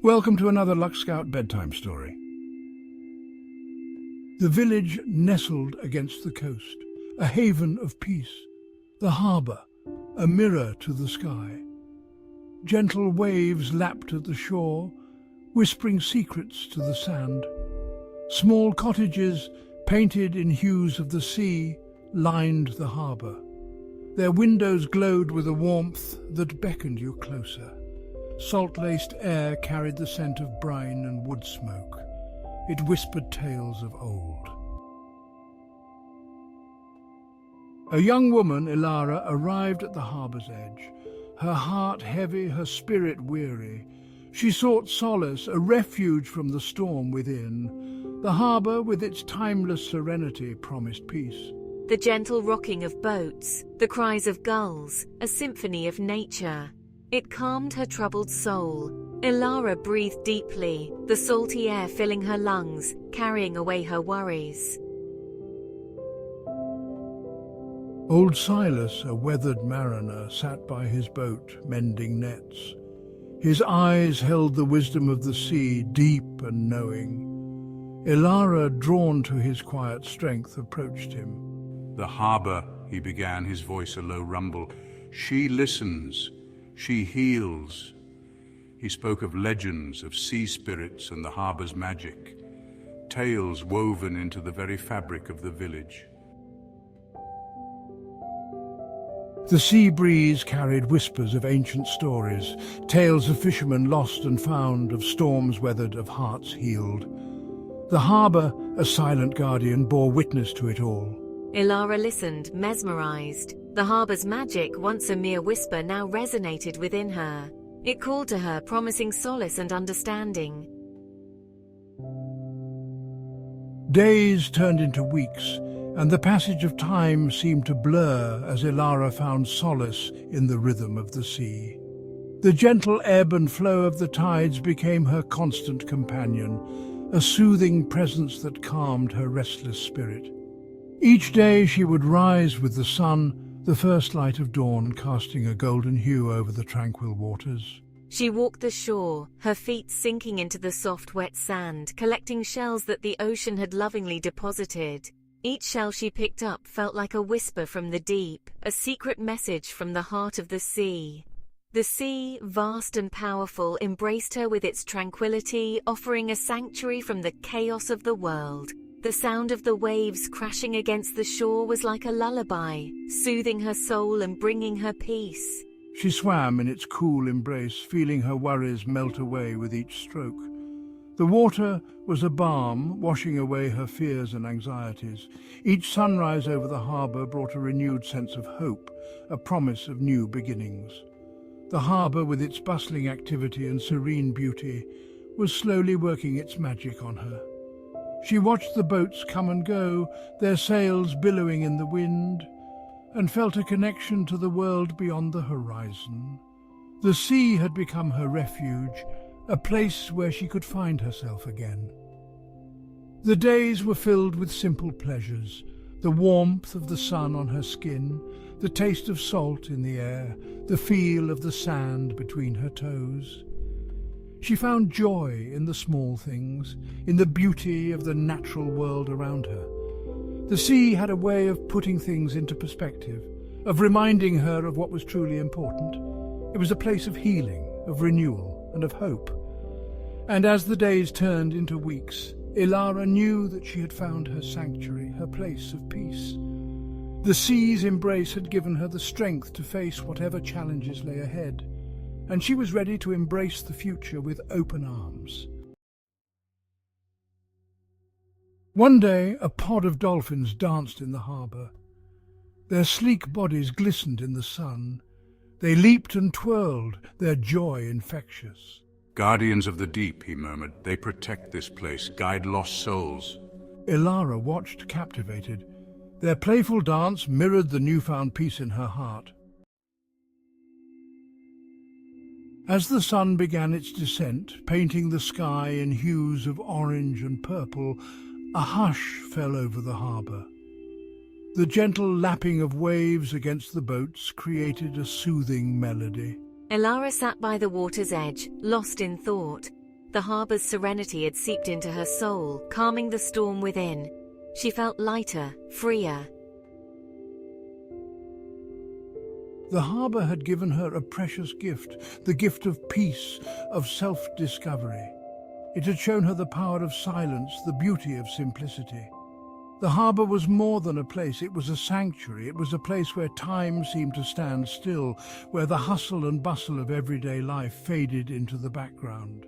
Welcome to another Luck Scout bedtime story. The village nestled against the coast, a haven of peace. The harbour, a mirror to the sky. Gentle waves lapped at the shore, whispering secrets to the sand. Small cottages, painted in hues of the sea, lined the harbour. Their windows glowed with a warmth that beckoned you closer. Salt-laced air carried the scent of brine and wood smoke. It whispered tales of old. A young woman, Isla, arrived at the harbour's edge. Her heart heavy, her spirit weary. She sought solace, a refuge from the storm within. The harbour, with its timeless serenity, promised peace. The gentle rocking of boats, the cries of gulls, a symphony of nature. It calmed her troubled soul. Isla breathed deeply, the salty air filling her lungs, carrying away her worries. Old Silas, a weathered mariner, sat by his boat, mending nets. His eyes held the wisdom of the sea, deep and knowing. Isla, drawn to his quiet strength, approached him. "The harbour," he began, his voice a low rumble. "She listens. She heals." He spoke of legends, of sea spirits and the harbour's magic, tales woven into the very fabric of the village. The sea breeze carried whispers of ancient stories, tales of fishermen lost and found, of storms weathered, of hearts healed. The harbour, a silent guardian, bore witness to it all. Isla listened, mesmerized. The harbour's magic, once a mere whisper, now resonated within her. It called to her, promising solace and understanding. Days turned into weeks, and the passage of time seemed to blur as Isla found solace in the rhythm of the sea. The gentle ebb and flow of the tides became her constant companion, a soothing presence that calmed her restless spirit. Each day she would rise with the sun, the first light of dawn casting a golden hue over the tranquil waters. She walked the shore, her feet sinking into the soft, wet sand, collecting shells that the ocean had lovingly deposited. Each shell she picked up felt like a whisper from the deep, a secret message from the heart of the sea. The sea, vast and powerful, embraced her with its tranquility, offering a sanctuary from the chaos of the world. The sound of the waves crashing against the shore was like a lullaby, soothing her soul and bringing her peace. She swam in its cool embrace, feeling her worries melt away with each stroke. The water was a balm, washing away her fears and anxieties. Each sunrise over the harbour brought a renewed sense of hope, a promise of new beginnings. The harbour, with its bustling activity and serene beauty, was slowly working its magic on her. She watched the boats come and go, their sails billowing in the wind, and felt a connection to the world beyond the horizon. The sea had become her refuge, a place where she could find herself again. The days were filled with simple pleasures, the warmth of the sun on her skin, the taste of salt in the air, the feel of the sand between her toes. She found joy in the small things, in the beauty of the natural world around her. The sea had a way of putting things into perspective, of reminding her of what was truly important. It was a place of healing, of renewal, and of hope. And as the days turned into weeks, Isla knew that she had found her sanctuary, her place of peace. The sea's embrace had given her the strength to face whatever challenges lay ahead, and she was ready to embrace the future with open arms. One day, a pod of dolphins danced in the harbour. Their sleek bodies glistened in the sun. They leaped and twirled, their joy infectious. "Guardians of the deep," he murmured. "They protect this place, guide lost souls." Isla watched, captivated. Their playful dance mirrored the newfound peace in her heart. As the sun began its descent, painting the sky in hues of orange and purple, a hush fell over the harbour. The gentle lapping of waves against the boats created a soothing melody. Isla sat by the water's edge, lost in thought. The harbor's serenity had seeped into her soul, calming the storm within. She felt lighter, freer. The harbour had given her a precious gift, the gift of peace, of self-discovery. It had shown her the power of silence, the beauty of simplicity. The harbour was more than a place, it was a sanctuary. It was a place where time seemed to stand still, where the hustle and bustle of everyday life faded into the background.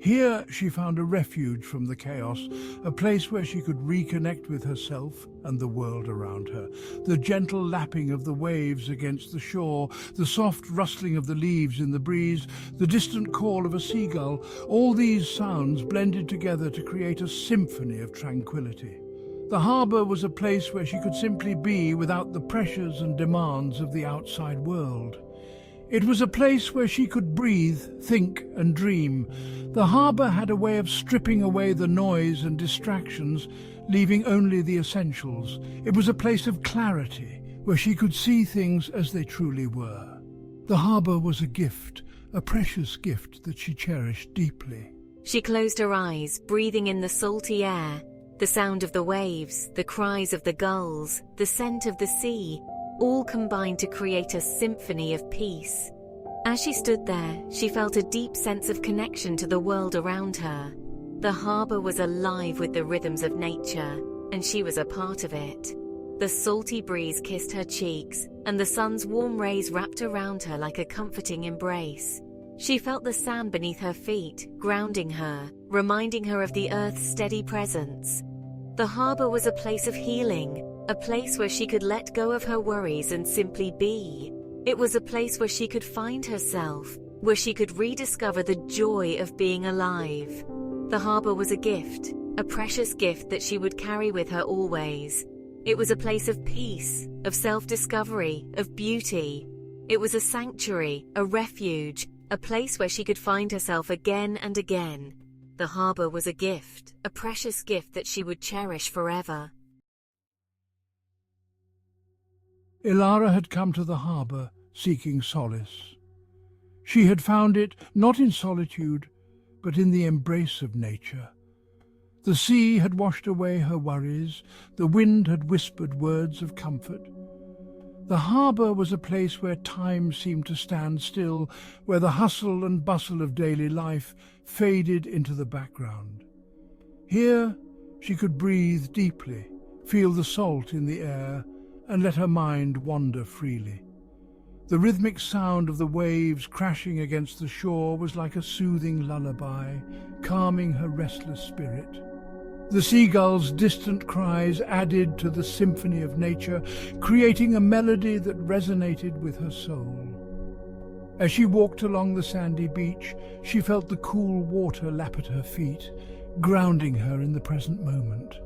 Here she found a refuge from the chaos, a place where she could reconnect with herself and the world around her. The gentle lapping of the waves against the shore, the soft rustling of the leaves in the breeze, the distant call of a seagull, all these sounds blended together to create a symphony of tranquility. The harbour was a place where she could simply be without the pressures and demands of the outside world. It was a place where she could breathe, think and dream. The harbour had a way of stripping away the noise and distractions, leaving only the essentials. It was a place of clarity, where she could see things as they truly were. The harbour was a gift, a precious gift that she cherished deeply. She closed her eyes, breathing in the salty air, the sound of the waves, the cries of the gulls, the scent of the sea, all combined to create a symphony of peace. As she stood there, she felt a deep sense of connection to the world around her. The harbour was alive with the rhythms of nature, and she was a part of it. The salty breeze kissed her cheeks, and the sun's warm rays wrapped around her like a comforting embrace. She felt the sand beneath her feet, grounding her, reminding her of the earth's steady presence. The harbour was a place of healing, a place where she could let go of her worries and simply be. It was a place where she could find herself, where she could rediscover the joy of being alive. The harbour was a gift, a precious gift that she would carry with her always. It was a place of peace, of self-discovery, of beauty. It was a sanctuary, a refuge, a place where she could find herself again and again. The harbour was a gift, a precious gift that she would cherish forever. Isla had come to the harbour seeking solace. She had found it not in solitude, but in the embrace of nature. The sea had washed away her worries, the wind had whispered words of comfort. The harbour was a place where time seemed to stand still, where the hustle and bustle of daily life faded into the background. Here she could breathe deeply, feel the salt in the air, and let her mind wander freely. The rhythmic sound of the waves crashing against the shore was like a soothing lullaby, calming her restless spirit. The seagulls' distant cries added to the symphony of nature, creating a melody that resonated with her soul. As she walked along the sandy beach, she felt the cool water lap at her feet, grounding her in the present moment.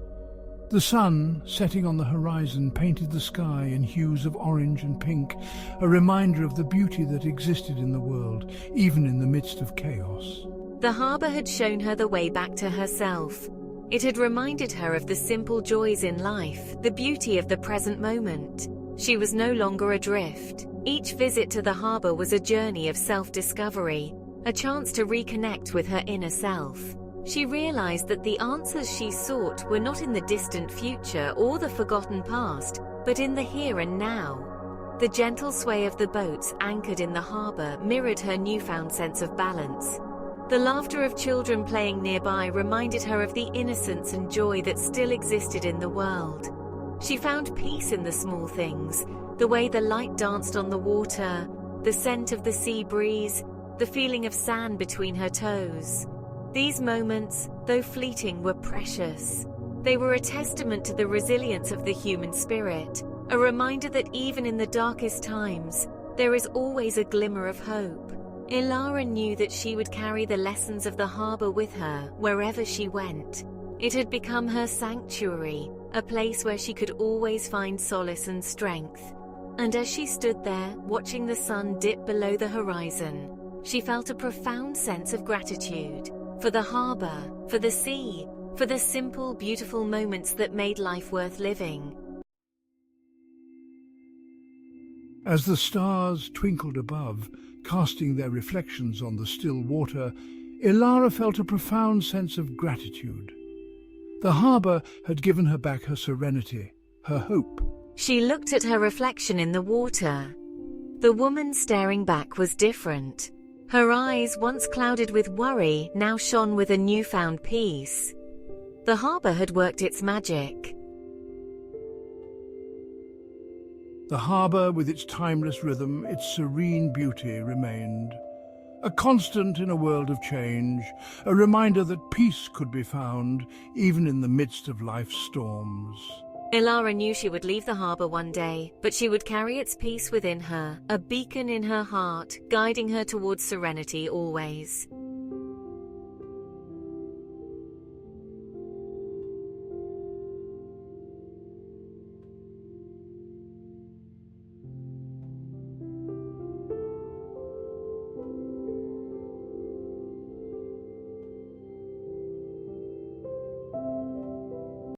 The sun, setting on the horizon, painted the sky in hues of orange and pink, a reminder of the beauty that existed in the world, even in the midst of chaos. The harbour had shown her the way back to herself. It had reminded her of the simple joys in life, the beauty of the present moment. She was no longer adrift. Each visit to the harbour was a journey of self-discovery, a chance to reconnect with her inner self. She realized that the answers she sought were not in the distant future or the forgotten past, but in the here and now. The gentle sway of the boats anchored in the harbour mirrored her newfound sense of balance. The laughter of children playing nearby reminded her of the innocence and joy that still existed in the world. She found peace in the small things, the way the light danced on the water, the scent of the sea breeze, the feeling of sand between her toes. These moments, though fleeting, were precious. They were a testament to the resilience of the human spirit, a reminder that even in the darkest times, there is always a glimmer of hope. Isla knew that she would carry the lessons of the harbour with her wherever she went. It had become her sanctuary, a place where she could always find solace and strength. And as she stood there, watching the sun dip below the horizon, she felt a profound sense of gratitude for the harbour, for the sea, for the simple, beautiful moments that made life worth living. As the stars twinkled above, casting their reflections on the still water, Ilara felt a profound sense of gratitude. The harbour had given her back her serenity, her hope. She looked at her reflection in the water. The woman staring back was different. Her eyes, once clouded with worry, now shone with a newfound peace. The harbour had worked its magic. The harbour, with its timeless rhythm, its serene beauty, remained. A constant in a world of change, a reminder that peace could be found even in the midst of life's storms. Ilara knew she would leave the harbour one day, but she would carry its peace within her, a beacon in her heart, guiding her towards serenity always.